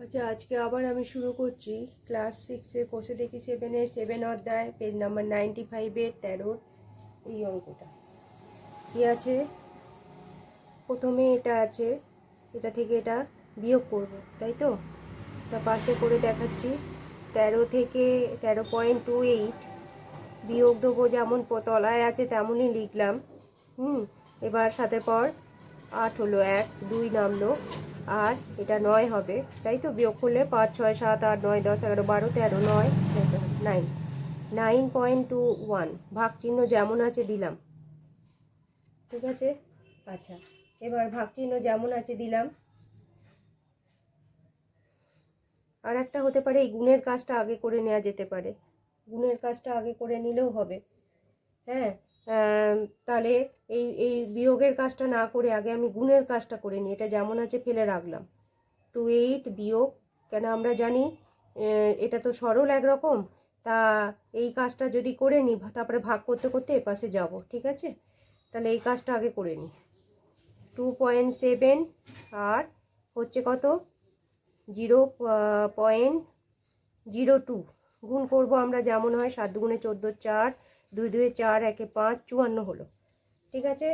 আচ্ছা, আজকে আবার আমি শুরু করছি ক্লাস 6-এ কোষে দেখি 7-এর 7 অধ্যায় পেজ নাম্বার 95-এর 13 এই অঙ্কটা কী আছে। প্রথমে এটা আছে, এটা থেকে এটা বিয়োগ করব, তাই তো? তা পাশে করে দেখাচ্ছি। 13 থেকে 13.28 বিয়োগ দেবো, যেমন তলায় আছে তেমনই লিখলাম। এবার সাথে পর 8 হলো, 1 2 নামলো, আর এটা 9 হবে, তাই তো? বিয়োগ করলে 5 6 7 8 9 10 11 12 13 9 9 9.21 ভাগ চিহ্ন যেমন আছে দিলাম, ঠিক আছে? আচ্ছা, এবার ভাগ চিহ্ন যেমন আছে দিলাম। আর একটা হতে পারে এই গুণের কাজটা আগে করে নেওয়া যেতে পারে, গুণের কাজটা আগে করে নিলেও হবে। হ্যাঁ, তাহলে এই এই বিয়োগের কাজটা না করে আগে আমি গুণের কাজটা করে নিই। এটা যেমন আছে ফেলে রাখলাম। 28 বিয়োগ, কেন আমরা জানি এটা তো সরল একরকম, তা এই কাজটা যদি করে নিই তারপরে ভাগ করতে করতে এপাশে যাব, ঠিক আছে? তাহলে এই কাজটা আগে করে নিই। 2.7 আর হচ্ছে কত, 0.02 গুণ করব আমরা যেমন হয়, 7 দুগুণে 14 4 2 2 4 1 5 54 হলো, ঠিক আছে?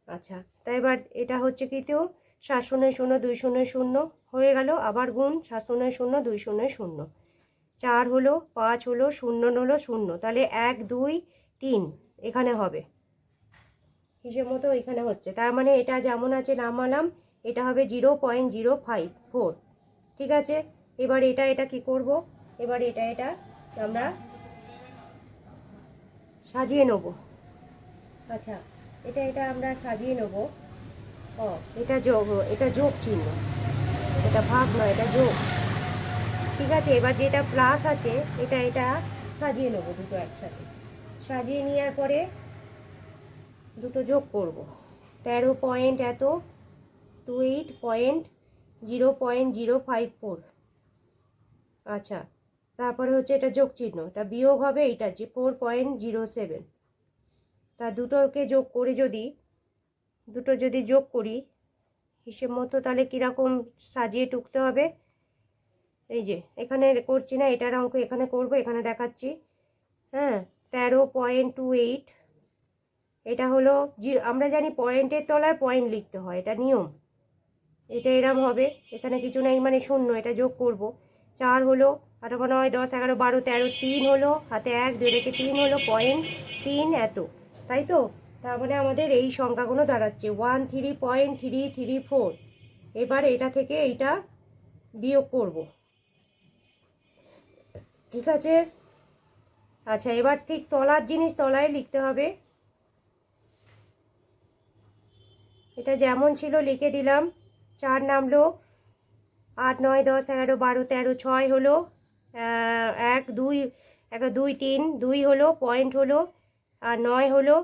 আচ্ছা, তাই এবার এটা হচ্ছে কি, তো 7 0 0 2 0 0 হয়ে গেল, আবার গুণ 7 0 0 2 0 0, 4 হলো, 5 হলো, 0 হলো 0, তাহলে 1 2 3 এখানে হবে, হিসেব মতো এখানে হচ্ছে। তার মানে এটা যেমন আছে নামালাম, এটা হবে 0.054, ঠিক আছে? এবার এটা কি করব, এবার এটা আমরা সাজিয়ে নেব। আচ্ছা, এটা আমরা সাজিয়ে নেব। ও, এটা যোগ চিহ্ন, এটা ভাগ নয়, এটা যোগ, ঠিক আছে? এবার যেটা প্লাস আছে এটা সাজিয়ে নেবো, দুটো একসাথে সাজিয়ে নেওয়ার পরে দুটো যোগ করব। 13 পয়েন্ট এত 28.0.054। আচ্ছা, তারপরে হচ্ছে এটা যোগ চিহ্ন, এটা বিয়োগ হবে, এটা যে 4.07। তা দুটোকে যোগ করে যদি যোগ করি হিসেব মতো, তাহলে কীরকম সাজিয়ে টুকতে হবে। এই যে এখানে করছি না, এটার অঙ্ক এখানে করব, এখানে দেখাচ্ছি। হ্যাঁ, 13.28, এটা হলো আমরা জানি পয়েন্টের তলায় পয়েন্ট লিখতে হয়, এটা নিয়ম, এটা এরম হবে। এখানে কিছু নেই মানে শূন্য, এটা যোগ করব। 4 হলো, 8 9 10 11 12 13, 3 হলো, হাতে 1 2 রেখে 3 হলো, 0.3 এত, তাই তো? তার মানে আমাদের এই সংখ্যাগুলো দাঁড়াচ্ছে 13.334। এবার এটা থেকে এইটা বিয়োগ করব, ঠিক আছে? আচ্ছা, এবার ঠিক তলার জিনিস তলায় লিখতে হবে। এটা যেমন ছিল লিখে দিলাম। 4 নামলো, 8 9 10 11 12 13, 6 হলো, 1 2 1 2 3 2 হলো, পয়েন্ট হলো, আর 9 হলো,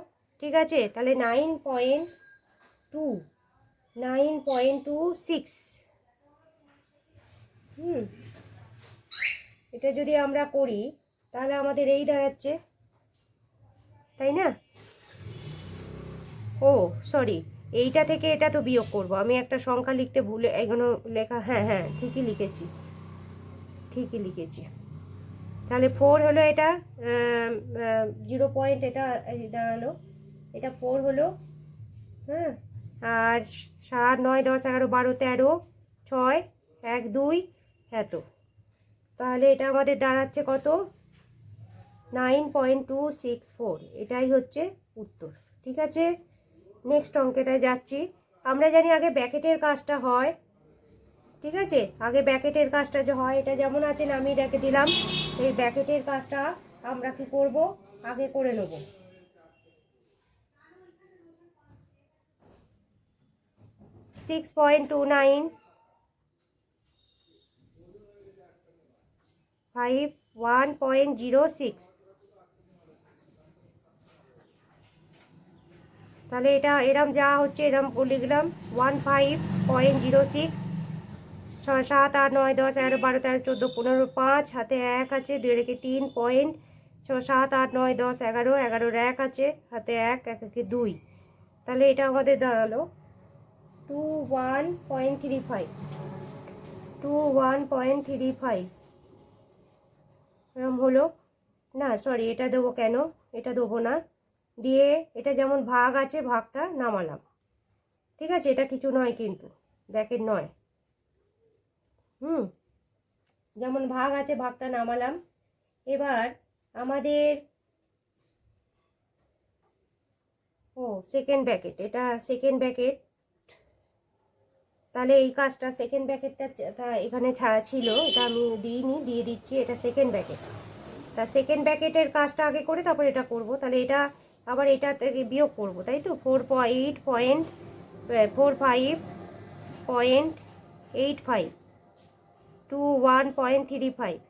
ঠিক আছে? তাহলে 9.26। এটা যদি আমরা করি তাহলে আমাদের এই দাঁড়াচ্ছে, তাই না? ও সরি, এইটা থেকে এটা তো বিয়োগ করব, আমি একটা সংখ্যা লিখতে ভুলে এগুলো লেখা, হ্যাঁ হ্যাঁ ঠিকই লিখেছি। তাহলে 4 হলো, এটা 0 পয়েন্ট, এটা দাঁড়ালো, এটা 4 হলো। হ্যাঁ, আর 7 9 10 11 12 13 6 1 2 এত, তাহলে এটা আমাদের দাঁড়াচ্ছে কত, 9.264। এটাই হচ্ছে উত্তর, ঠিক আছে? নেক্সট অঙ্কেটায় যাচ্ছি। আমরা জানি আগে ব্র্যাকেটের কাজটা হয়, ঠিক আছে? আগে ব্র্যাকেটের কাজটা যে হয়, এটা যেমন আছে নামিয়ে রেখে দিলাম। এই ব্র্যাকেটের কাজটা আমরা কি করব, আগে করে নেব। 6.29 5 1.06, তাহলে এটা এরম যা হচ্ছে এরম লিখলাম 15.06। 6 7 8 9 10 11 12 13 14 15 5 হাতে 1 আছে, 2 রেখে 3 পয়েন্ট, 6 7 8 9 10 11 11 1 আছে, হাতে 1 1 একে 2, তাহলে এটা আমাদের দাঁড়ালো 21.35। 21.35 এরকম হলো না, সরি এটা দেবো কেন, এটা দেবো না, দিয়ে এটা যেমন ভাগ আছে ভাগটা নামালাম, ঠিক আছে, এটা কিছু নয় কিন্তু ব্যাকেট নয়, যেমন ভাগ আছে ভাগটা নামালাম। এবার আমাদের সেকেন্ড ব্যাকেট, এটা সেকেন্ড ব্যাকেট, তাহলে এই কাজটা সেকেন্ড ব্যাকেটটা এখানে ছিল, এটা আমি দিইনি, দিয়ে দিচ্ছি, এটা সেকেন্ড ব্যাকেট। তা সেকেন্ড ব্যাকেটের কাজটা আগে করে তারপর এটা করব, তাহলে এটা আবার এটা থেকে বিয়োগ করব, তাই তো 4.45.85 21.35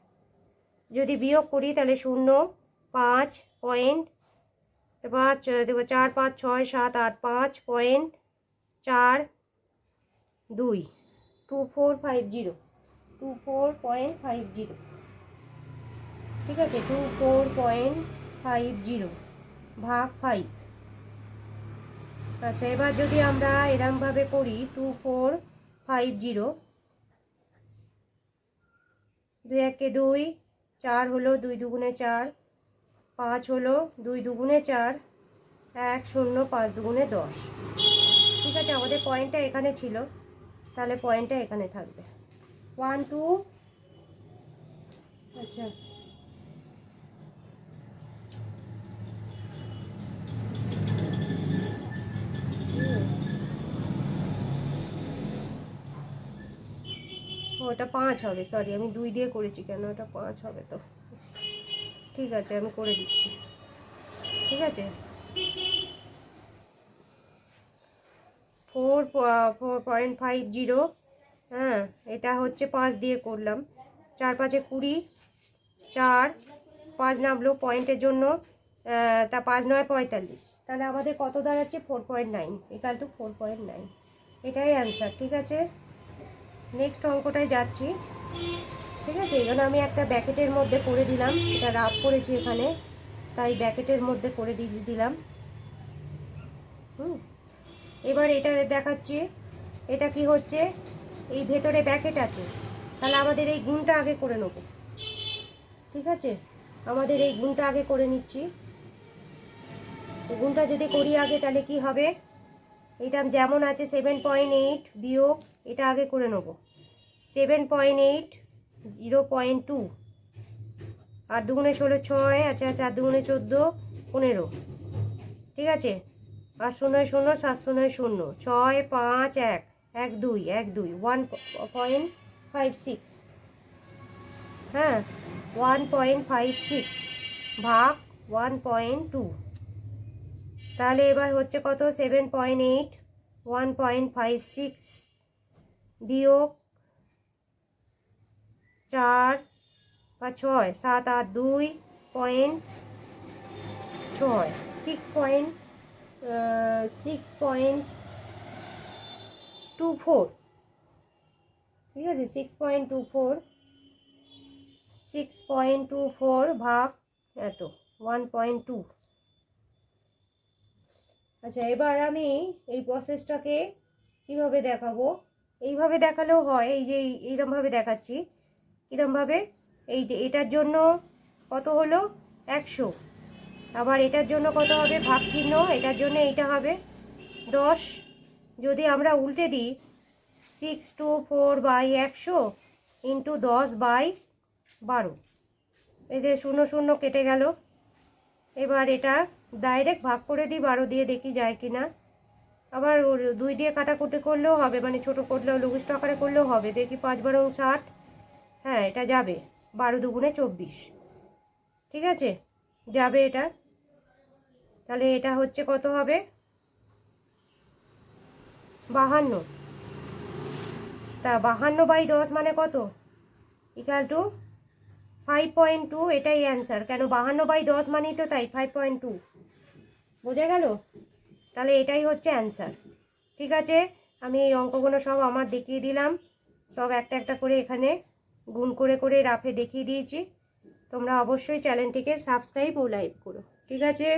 যদি বিয়োগ করি তাহলে 0.5 পয়েন্ট, এবার দেবো 4 5 6 7 8 5.42 2450 ঠিক আছে, 24.50 ভাগ 5। আচ্ছা, এবার যদি আমরা এরমভাবে করি 2450, 2 একে 2, 4 হলো 2 দুগুণে 4, 5 হলো 2 দুগুণে 4, 1 0 5 দুগুণে 10, ঠিক আছে, আমাদের পয়েন্টটা এখানে ছিল, তাহলে পয়েন্টটা এখানে থাকবে 1 2। আচ্ছা, ওটা 5 হবে, সরি আমি 2 দিয়ে করেছি কেন, ওটা 5 হবে তো, ঠিক আছে আমি করে দিচ্ছি, ঠিক আছে, 4.50, হ্যাঁ এটা হচ্ছে 5 দিয়ে করলাম, 4 5 20, 4 5 নামলো পয়েন্টের জন্য, তা 5 9 45, তাহলে আমাদের কত দাঁড়াচ্ছে 4.9 ইকুয়াল টু 4.9, এটাই অ্যান্সার, ঠিক আছে। নেক্সট অঙ্কটায় যাচ্ছি, ঠিক আছে, এখানে আমি একটা ব্যাকেটের মধ্যে করে দিলাম, এটা রাফ করেছি এখানে, তাই ব্যাকেটের মধ্যে করে দিলাম। এবার এটা দেখাচ্ছি, এটা কি হচ্ছে, এই ভেতরে ব্যাকেট আছে, তাহলে আমাদের এই গুণটা আগে করে নেব, ঠিক আছে, আমাদের এই গুণটা আগে করে নিচ্ছি, গুণটা যদি করি আগে তাহলে কি হবে, এটা যেমন আছে 7.8 বিয়োগ এটা আগে করে নেব, 7.8 0.2, আর দুগুণে 16 6, আচ্ছা 4 দুগুণে 14 15, ঠিক আছে, আর 0 0 7 0 0 6 5 1 1 2 1 2 1.56, হ্যাঁ 1.56 ভাগ 1.2, তাহলে এবার হচ্ছে কত 7.8 1.56 বিয়োগ 4 বা 6 7 8 2.6 6.24, ঠিক আছে, 6.24 ভাগ এত 1.2। আচ্ছা, এবার আমি এই প্রসেসটাকে কিভাবে দেখাবো, এইভাবে দেখালেও হয়, এই যে এইরকমভাবে দেখাচ্ছি, এরকমভাবে এটার জন্য কত হলো 100, আবার এটার জন্য কত হবে ভাগ চিহ্ন, এটার জন্য এইটা হবে 10, যদি আমরা উল্টে দিই 624/100 ইন্টু 10/12, এই যে 0 0 কেটে গেল, এবার এটা ডাইরেক্ট ভাগ করে দিই 12 দিয়ে, দেখি যায় কি না, আবার 2 দিয়ে কাটাকুটি করলেও হবে, মানে ছোটো করলেও লঘিষ্ঠ আকারে করলেও হবে, দেখি 5 12 60, হ্যাঁ এটা যাবে, 12 দুগুণে 24, ঠিক আছে যাবে এটা, তাহলে এটা হচ্ছে কত হবে 52, তা 52/10 মানে কত ইকুয়াল টু 5.2, এটাই অ্যান্সার, কেন 52/10 মানেই তো তাই 5.2, বোঝা গেল, তাহলে এটাই হচ্ছে অ্যান্সার, ঠিক আছে। আমি এই অঙ্কগুলো সব আমার দেখিয়ে দিলাম, সব একটা একটা করে এখানে গুণ করে করে রাফে দেখিয়ে দিয়েছি, তোমরা অবশ্যই চ্যানেলটিকে সাবস্ক্রাইব ও লাইক করো, ঠিক আছে।